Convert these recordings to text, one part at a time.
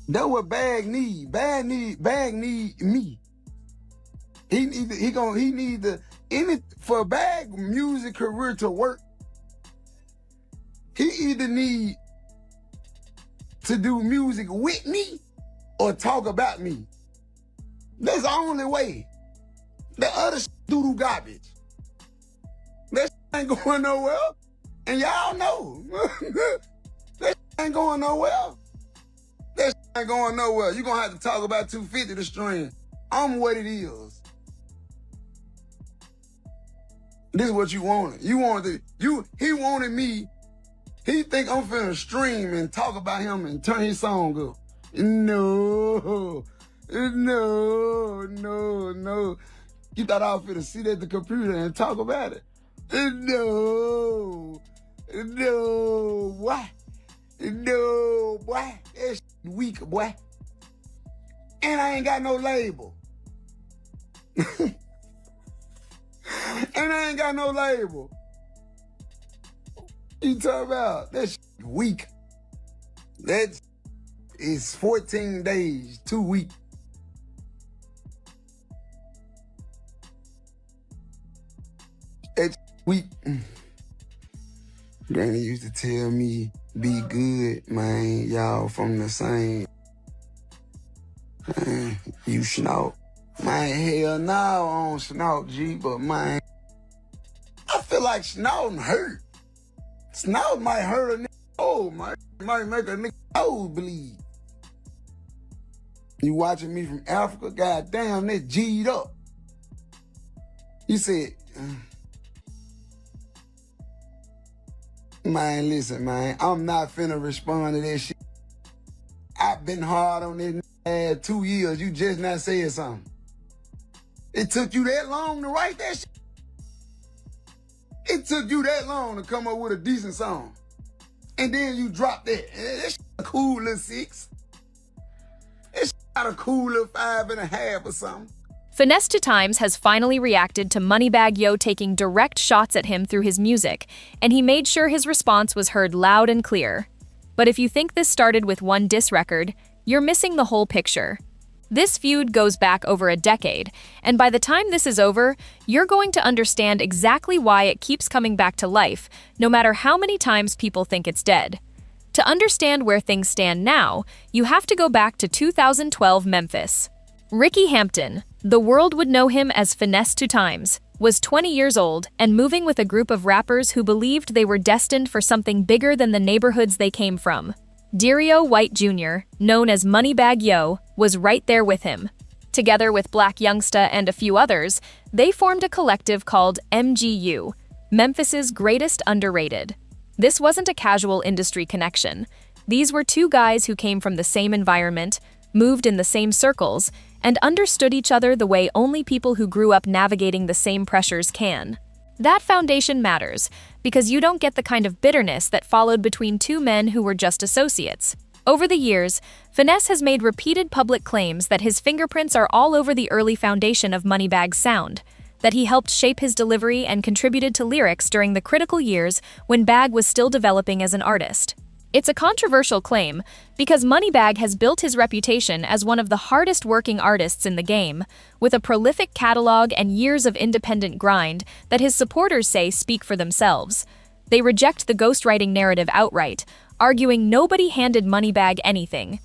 That's what Bag need. Bag need me. He need for Bag music career to work. He either need to do music with me or talk about me. That's the only way. The other doo-doo garbage. That ain't going nowhere. And y'all know. That ain't going nowhere. That ain't going nowhere. You're gonna have to talk about 250 the stream. I'm what it is. This is what you wanted. He wanted me. He think I'm finna stream and talk about him and turn his song up. No. You thought I was finna sit at the computer and talk about it? No, boy. No, boy. That's weak, boy. And I ain't got no label. You talking about? That's weak. That is 14 days, 2 weeks. That's weak. Granny used to tell me, be good, man. Y'all from the same. You snort. Man, hell no, I don't snort, G, but man, I feel like snorting hurt. Snort might hurt a nigga. Oh, man. It might make a nigga nose bleed. You watching me from Africa? Goddamn, they G'd up. You said, man, listen, man. I'm not finna respond to that shit. I've been hard on this ass 2 years. You just not saying something. It took you that long to write that shit? It took you that long to come up with a decent song. And then you dropped that. That's a cool little 6. It's not a cool little 5.5 or something. Finesse2Tymes has finally reacted to Moneybagg Yo taking direct shots at him through his music, and he made sure his response was heard loud and clear. But if you think this started with one diss record, you're missing the whole picture. This feud goes back over a decade, and by the time this is over, you're going to understand exactly why it keeps coming back to life, no matter how many times people think it's dead. To understand where things stand now, you have to go back to 2012 Memphis. Ricky Hampton, the world would know him as Finesse2Tymes, was 20 years old and moving with a group of rappers who believed they were destined for something bigger than the neighborhoods they came from. Dario White Jr., known as Moneybagg Yo, was right there with him. Together with Black Youngsta and a few others, they formed a collective called MGU, Memphis's Greatest Underrated. This wasn't a casual industry connection. These were two guys who came from the same environment, moved in the same circles, and understood each other the way only people who grew up navigating the same pressures can. That foundation matters, because you don't get the kind of bitterness that followed between two men who were just associates. Over the years, Finesse has made repeated public claims that his fingerprints are all over the early foundation of Moneybagg's sound, that he helped shape his delivery and contributed to lyrics during the critical years when Bagg was still developing as an artist. It's a controversial claim because Moneybagg has built his reputation as one of the hardest-working artists in the game, with a prolific catalog and years of independent grind that his supporters say speak for themselves. They reject the ghostwriting narrative outright, arguing nobody handed Moneybagg anything.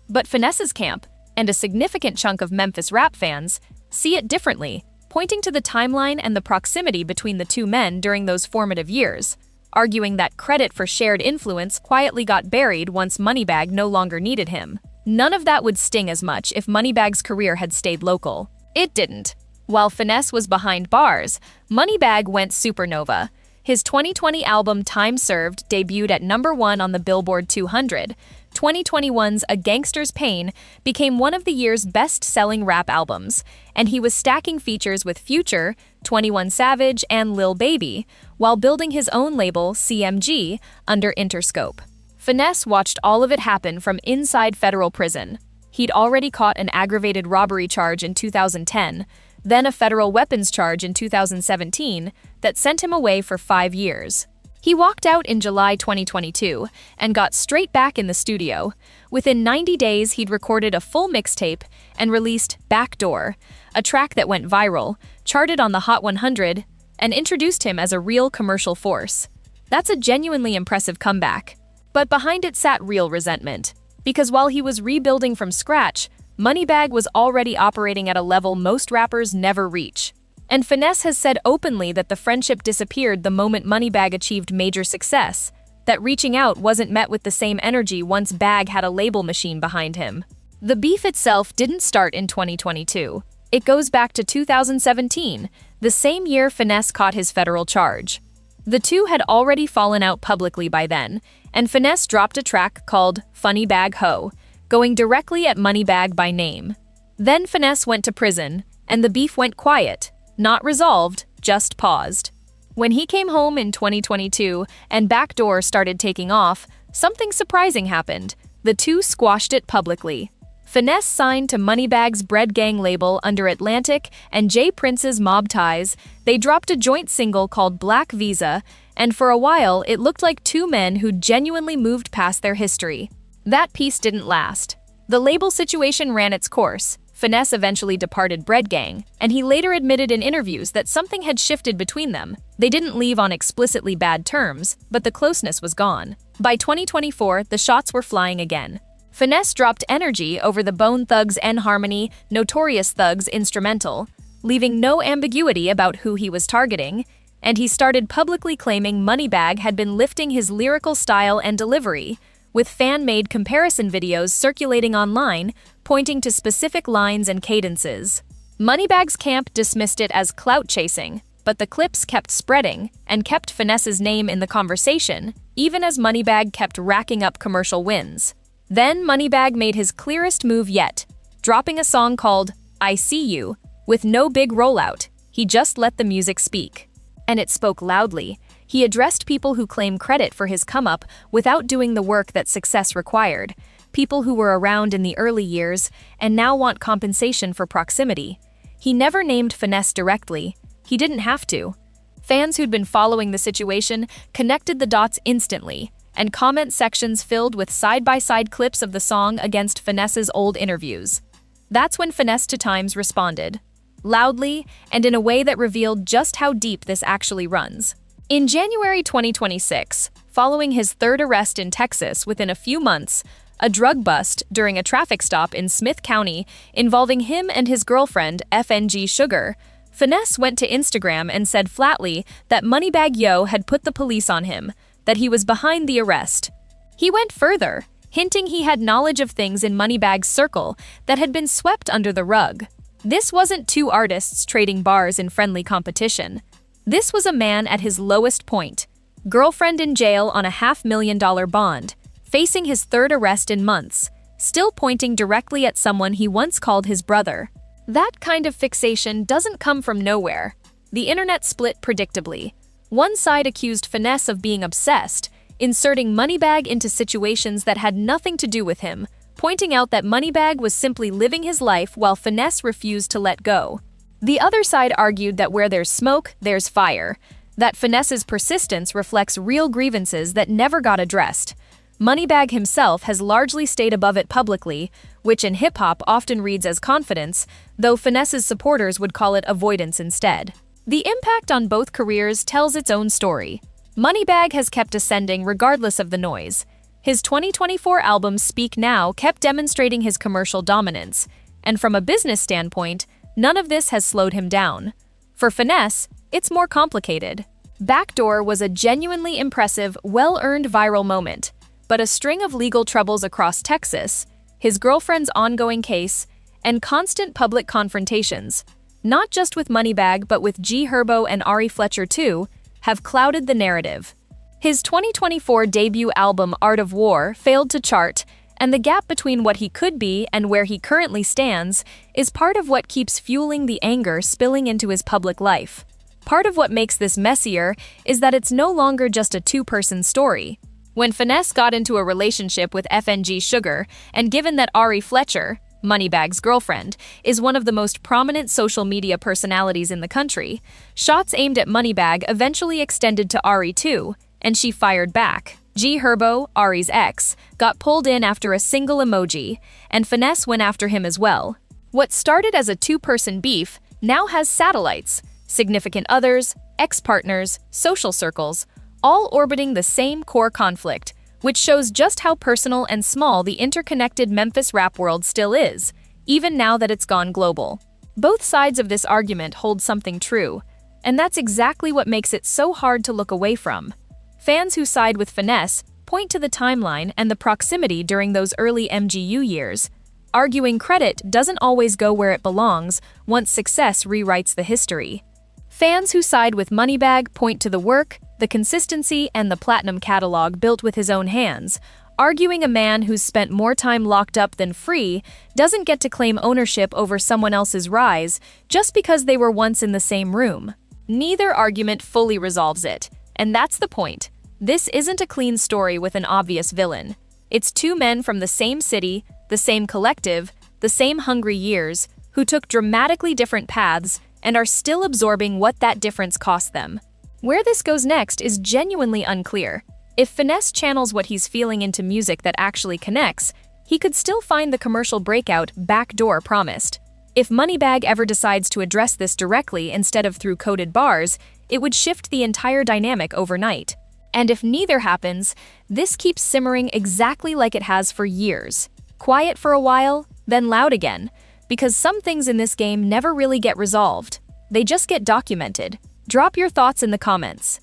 But Finesse's camp, and a significant chunk of Memphis rap fans, see it differently, pointing to the timeline and the proximity between the two men during those formative years, arguing that credit for shared influence quietly got buried once Moneybagg no longer needed him. None of that would sting as much if Moneybagg's career had stayed local. It didn't. While Finesse was behind bars, Moneybagg went supernova. His 2020 album Time Served debuted at #1 on the Billboard 200. 2021's A Gangster's Pain became one of the year's best-selling rap albums, and he was stacking features with Future, 21 Savage, and Lil Baby, while building his own label, CMG, under Interscope. Finesse watched all of it happen from inside federal prison. He'd already caught an aggravated robbery charge in 2010, then a federal weapons charge in 2017 that sent him away for 5 years. He walked out in July 2022 and got straight back in the studio. Within 90 days, he'd recorded a full mixtape and released Backdoor, a track that went viral, charted on the Hot 100, and introduced him as a real commercial force. That's a genuinely impressive comeback. But behind it sat real resentment. Because while he was rebuilding from scratch, Moneybagg was already operating at a level most rappers never reach. And Finesse has said openly that the friendship disappeared the moment Moneybagg achieved major success, that reaching out wasn't met with the same energy once Bag had a label machine behind him. The beef itself didn't start in 2022. It goes back to 2017, the same year Finesse caught his federal charge. The two had already fallen out publicly by then, and Finesse dropped a track called Funny Bag Ho, going directly at Moneybagg by name. Then Finesse went to prison, and the beef went quiet. Not resolved, just paused. When he came home in 2022 and Backdoor started taking off, something surprising happened. The two squashed it publicly. Finesse signed to Moneybagg's Bread Gang label under Atlantic and Jay Prince's Mob Ties. They dropped a joint single called Black Visa, and for a while it looked like two men who genuinely moved past their history. That peace didn't last. The label situation ran its course. Finesse eventually departed Bread Gang, and he later admitted in interviews that something had shifted between them. They didn't leave on explicitly bad terms, but the closeness was gone. By 2024, the shots were flying again. Finesse dropped Energy over the Bone Thugs N Harmony, Notorious Thugs instrumental, leaving no ambiguity about who he was targeting, and he started publicly claiming Moneybagg had been lifting his lyrical style and delivery, with fan-made comparison videos circulating online, pointing to specific lines and cadences. Moneybagg's camp dismissed it as clout chasing, but the clips kept spreading and kept Finesse's name in the conversation, even as Moneybagg kept racking up commercial wins. Then Moneybagg made his clearest move yet, dropping a song called I See You, with no big rollout. He just let the music speak. And it spoke loudly. He addressed people who claim credit for his come-up without doing the work that success required, people who were around in the early years and now want compensation for proximity. He never named Finesse directly. He didn't have to. Fans who'd been following the situation connected the dots instantly, and comment sections filled with side-by-side clips of the song against Finesse's old interviews. That's when Finesse2Tymes responded, loudly and in a way that revealed just how deep this actually runs. In January 2026, following his third arrest in Texas within a few months, a drug bust during a traffic stop in Smith County involving him and his girlfriend, FNG Sugar, Finesse went to Instagram and said flatly that Moneybagg Yo had put the police on him, that he was behind the arrest. He went further, hinting he had knowledge of things in Moneybagg's circle that had been swept under the rug. This wasn't two artists trading bars in friendly competition. This was a man at his lowest point, girlfriend in jail on a $500,000 bond, facing his third arrest in months, still pointing directly at someone he once called his brother. That kind of fixation doesn't come from nowhere. The internet split predictably. One side accused Finesse of being obsessed, inserting Moneybagg into situations that had nothing to do with him, pointing out that Moneybagg was simply living his life while Finesse refused to let go. The other side argued that where there's smoke, there's fire, that Finesse's persistence reflects real grievances that never got addressed. Moneybagg himself has largely stayed above it publicly, which in hip-hop often reads as confidence, though Finesse's supporters would call it avoidance instead. The impact on both careers tells its own story. Moneybagg has kept ascending regardless of the noise. His 2024 album Speak Now kept demonstrating his commercial dominance, and from a business standpoint, none of this has slowed him down. For Finesse, it's more complicated. Backdoor was a genuinely impressive, well-earned viral moment, but a string of legal troubles across Texas, his girlfriend's ongoing case, and constant public confrontations, not just with Moneybagg but with G Herbo and Ari Fletcher too, have clouded the narrative. His 2024 debut album Art of War failed to chart, and the gap between what he could be and where he currently stands is part of what keeps fueling the anger spilling into his public life. Part of what makes this messier is that it's no longer just a two-person story. When Finesse got into a relationship with FNG Sugar, and given that Ari Fletcher, Moneybagg's girlfriend, is one of the most prominent social media personalities in the country, shots aimed at Moneybagg eventually extended to Ari too, and she fired back. G Herbo, Ari's ex, got pulled in after a single emoji, and Finesse went after him as well. What started as a two-person beef now has satellites, significant others, ex-partners, social circles, all orbiting the same core conflict, which shows just how personal and small the interconnected Memphis rap world still is, even now that it's gone global. Both sides of this argument hold something true, and that's exactly what makes it so hard to look away from. Fans who side with Finesse point to the timeline and the proximity during those early MGU years, arguing credit doesn't always go where it belongs once success rewrites the history. Fans who side with Moneybagg point to the work, the consistency, and the platinum catalog built with his own hands, arguing a man who's spent more time locked up than free doesn't get to claim ownership over someone else's rise just because they were once in the same room. Neither argument fully resolves it, and that's the point. This isn't a clean story with an obvious villain. It's two men from the same city, the same collective, the same hungry years, who took dramatically different paths and are still absorbing what that difference cost them. Where this goes next is genuinely unclear. If Finesse channels what he's feeling into music that actually connects, he could still find the commercial breakout backdoor promised. If Moneybagg ever decides to address this directly instead of through coded bars, it would shift the entire dynamic overnight. And if neither happens, this keeps simmering exactly like it has for years. Quiet for a while, then loud again, because some things in this game never really get resolved. They just get documented. Drop your thoughts in the comments.